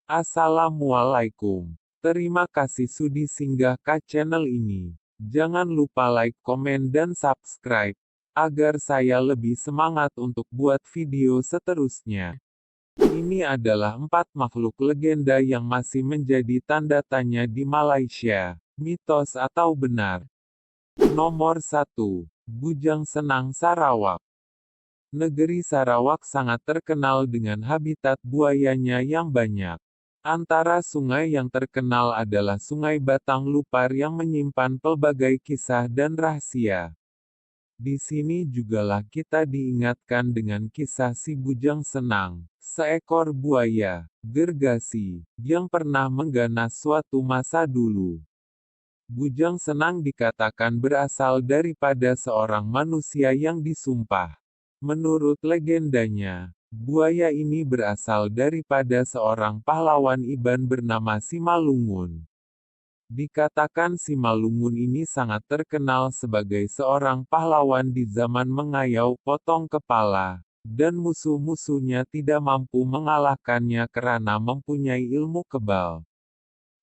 Assalamualaikum. Terima kasih sudah singgah ke channel ini. Jangan lupa like, komen, dan subscribe, agar saya lebih semangat untuk buat video seterusnya. Ini adalah 4 makhluk legenda yang masih menjadi tanda tanya di Malaysia. Mitos atau benar? Nomor 1. Bujang Senang Sarawak. Negeri Sarawak sangat terkenal dengan habitat buayanya yang banyak. Antara sungai yang terkenal adalah Sungai Batang Lupar yang menyimpan pelbagai kisah dan rahasia. Di sini jugalah kita diingatkan dengan kisah si Bujang Senang, seekor buaya, gergasi, yang pernah mengganas suatu masa dulu. Bujang Senang dikatakan berasal daripada seorang manusia yang disumpah. Menurut legendanya, buaya ini berasal daripada seorang pahlawan Iban bernama Simalungun. Dikatakan Simalungun ini sangat terkenal sebagai seorang pahlawan di zaman mengayau potong kepala, dan musuh-musuhnya tidak mampu mengalahkannya karena mempunyai ilmu kebal.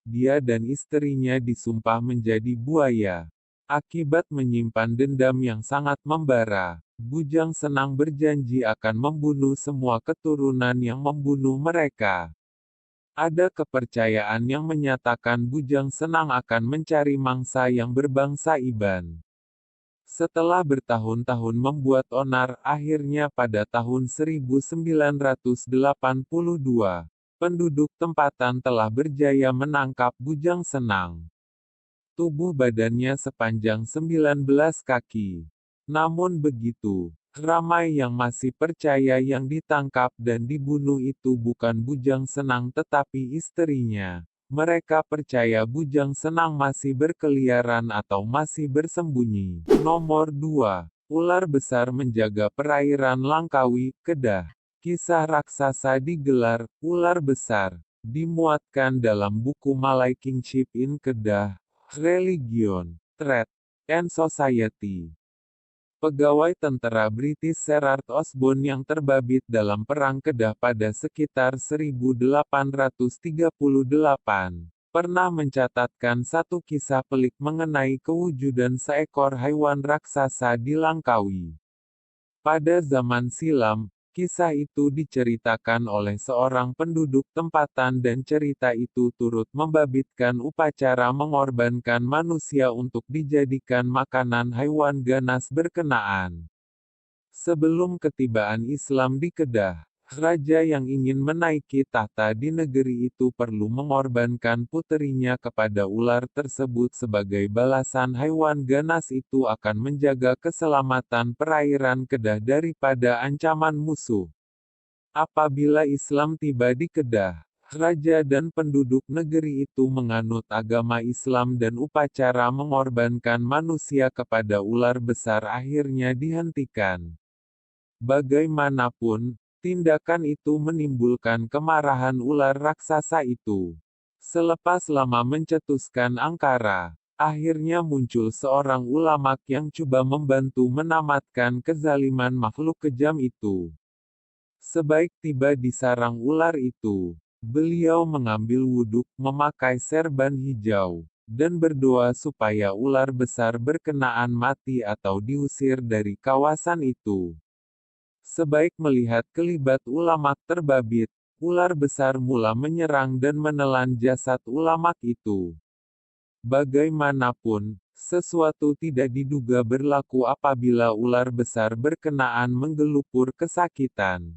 Dia dan istrinya disumpah menjadi buaya. Akibat menyimpan dendam yang sangat membara, Bujang Senang berjanji akan membunuh semua keturunan yang membunuh mereka. Ada kepercayaan yang menyatakan Bujang Senang akan mencari mangsa yang berbangsa Iban. Setelah bertahun-tahun membuat onar, akhirnya pada tahun 1982, penduduk tempatan telah berjaya menangkap Bujang Senang. Tubuh badannya sepanjang 19 kaki. Namun begitu, ramai yang masih percaya yang ditangkap dan dibunuh itu bukan Bujang Senang tetapi istrinya. Mereka percaya Bujang Senang masih berkeliaran atau masih bersembunyi. Nomor 2. Ular besar menjaga perairan Langkawi, Kedah. Kisah raksasa digelar, ular besar, dimuatkan dalam buku Malay Kingship in Kedah, Religion, Trade, and Society. Pegawai tentara British Gerard Osborne yang terbabit dalam Perang Kedah pada sekitar 1838, pernah mencatatkan satu kisah pelik mengenai kewujudan seekor haiwan raksasa di Langkawi. Pada zaman silam, kisah itu diceritakan oleh seorang penduduk tempatan dan cerita itu turut membabitkan upacara mengorbankan manusia untuk dijadikan makanan haiwan ganas berkenaan. Sebelum ketibaan Islam di Kedah, raja yang ingin menaiki tahta di negeri itu perlu mengorbankan puterinya kepada ular tersebut sebagai balasan haiwan ganas itu akan menjaga keselamatan perairan Kedah daripada ancaman musuh. Apabila Islam tiba di Kedah, raja dan penduduk negeri itu menganut agama Islam dan upacara mengorbankan manusia kepada ular besar akhirnya dihentikan. Bagaimanapun, tindakan itu menimbulkan kemarahan ular raksasa itu. Selepas lama mencetuskan angkara, akhirnya muncul seorang ulama yang coba membantu menamatkan kezaliman makhluk kejam itu. Sebaik tiba di sarang ular itu, beliau mengambil wuduk, memakai serban hijau, dan berdoa supaya ular besar berkenaan mati atau diusir dari kawasan itu. Sebaik melihat kelibat ulama terbabit, ular besar mula menyerang dan menelan jasad ulama itu. Bagaimanapun, sesuatu tidak diduga berlaku apabila ular besar berkenaan menggelupur kesakitan.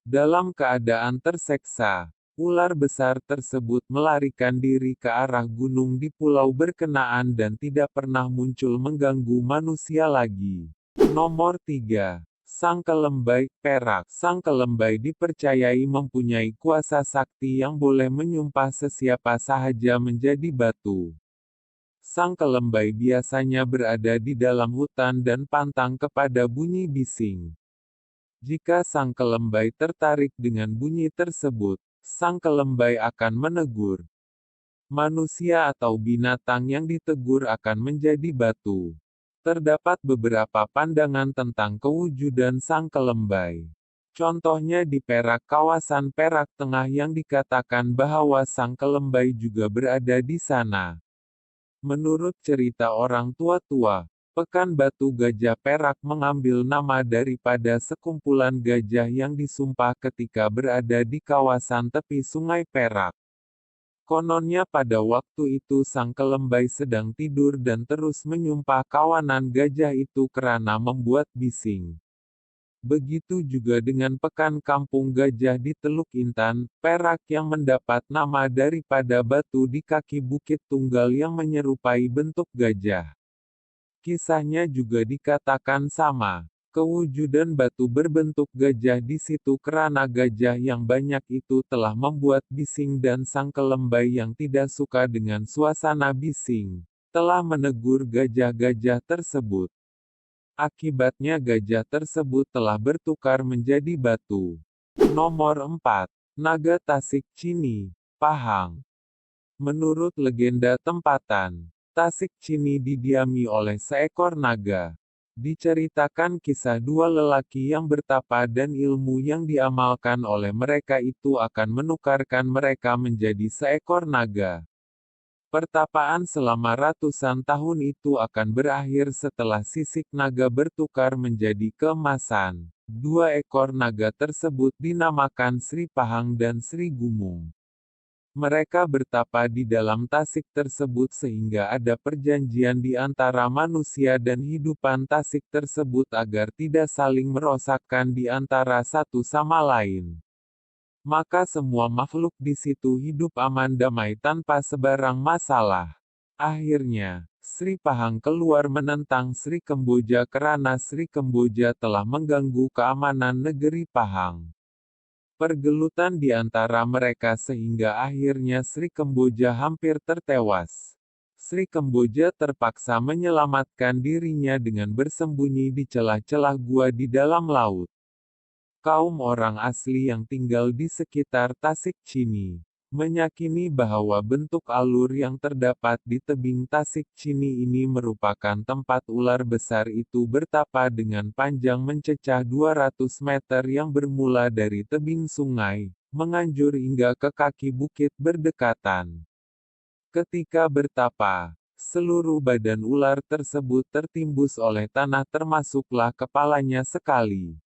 Dalam keadaan terseksa, ular besar tersebut melarikan diri ke arah gunung di pulau berkenaan dan tidak pernah muncul mengganggu manusia lagi. Nomor 3. Sang Kelembai, Perak. Sang Kelembai dipercayai mempunyai kuasa sakti yang boleh menyumpah sesiapa sahaja menjadi batu. Sang Kelembai biasanya berada di dalam hutan dan pantang kepada bunyi bising. Jika Sang Kelembai tertarik dengan bunyi tersebut, Sang Kelembai akan menegur. Manusia atau binatang yang ditegur akan menjadi batu. Terdapat beberapa pandangan tentang kewujudan Sang Kelembai. Contohnya di Perak, kawasan Perak Tengah yang dikatakan bahwa sang Kelembai juga berada di sana. Menurut cerita orang tua-tua, Pekan Batu Gajah Perak mengambil nama daripada sekumpulan gajah yang disumpah ketika berada di kawasan tepi Sungai Perak. Kononnya pada waktu itu sang Kelembai sedang tidur dan terus menyumpah kawanan gajah itu karena membuat bising. Begitu juga dengan Pekan Kampung Gajah di Teluk Intan, Perak yang mendapat nama daripada batu di kaki bukit tunggal yang menyerupai bentuk gajah. Kisahnya juga dikatakan sama. Kewujudan batu berbentuk gajah di situ karena gajah yang banyak itu telah membuat bising dan sang Kelembai yang tidak suka dengan suasana bising, telah menegur gajah-gajah tersebut. Akibatnya gajah tersebut telah bertukar menjadi batu. Nomor 4. Naga Tasik Chini, Pahang. Menurut legenda tempatan, Tasik Chini didiami oleh seekor naga. Diceritakan kisah dua lelaki yang bertapa dan ilmu yang diamalkan oleh mereka itu akan menukarkan mereka menjadi seekor naga. Pertapaan selama ratusan tahun itu akan berakhir setelah sisik naga bertukar menjadi keemasan. Dua ekor naga tersebut dinamakan Sri Pahang dan Sri Gumung. Mereka bertapa di dalam tasik tersebut sehingga ada perjanjian di antara manusia dan hidupan tasik tersebut agar tidak saling merosakkan di antara satu sama lain. Maka semua makhluk di situ hidup aman damai tanpa sebarang masalah. Akhirnya, Sri Pahang keluar menentang Sri Kemboja karena Sri Kemboja telah mengganggu keamanan negeri Pahang. Pergelutan di antara mereka sehingga akhirnya Sri Kemboja hampir tertewas. Sri Kemboja terpaksa menyelamatkan dirinya dengan bersembunyi di celah-celah gua di dalam laut. Kaum orang asli yang tinggal di sekitar Tasik Chini meyakini bahwa bentuk alur yang terdapat di tebing Tasik Chini ini merupakan tempat ular besar itu bertapa dengan panjang mencecah 200 meter yang bermula dari tebing sungai, menganjur hingga ke kaki bukit berdekatan. Ketika bertapa, seluruh badan ular tersebut tertimbus oleh tanah termasuklah kepalanya sekali.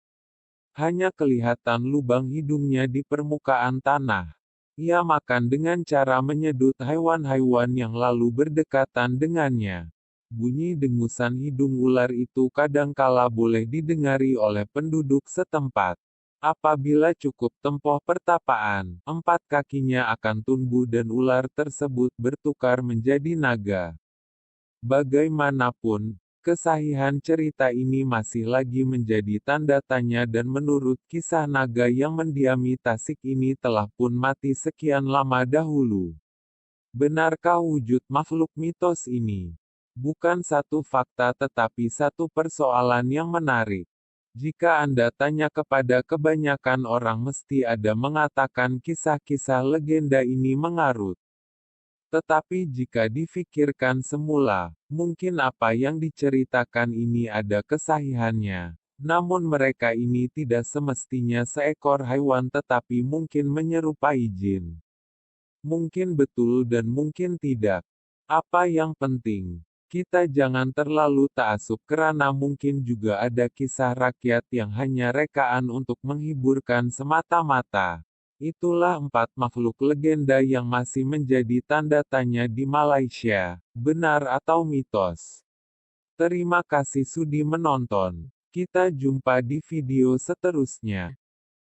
Hanya kelihatan lubang hidungnya di permukaan tanah. Ia makan dengan cara menyedut hewan-hewan yang lalu berdekatan dengannya. Bunyi dengusan hidung ular itu kadangkala boleh didengari oleh penduduk setempat. Apabila cukup tempoh pertapaan, 4 kakinya akan tumbuh dan ular tersebut bertukar menjadi naga. Bagaimanapun, kesahihan cerita ini masih lagi menjadi tanda tanya dan menurut kisah naga yang mendiami Tasik ini telah pun mati sekian lama dahulu. Benarkah wujud makhluk mitos ini? Bukan satu fakta tetapi satu persoalan yang menarik. Jika Anda tanya kepada kebanyakan orang mesti ada mengatakan kisah-kisah legenda ini mengarut. Tetapi jika difikirkan semula, mungkin apa yang diceritakan ini ada kesahihannya. Namun mereka ini tidak semestinya seekor hewan tetapi mungkin menyerupai jin. Mungkin betul dan mungkin tidak. Apa yang penting, kita jangan terlalu ta'assub karena mungkin juga ada kisah rakyat yang hanya rekaan untuk menghiburkan semata-mata. Itulah 4 makhluk legenda yang masih menjadi tanda tanya di Malaysia, benar atau mitos. Terima kasih sudi menonton. Kita jumpa di video seterusnya.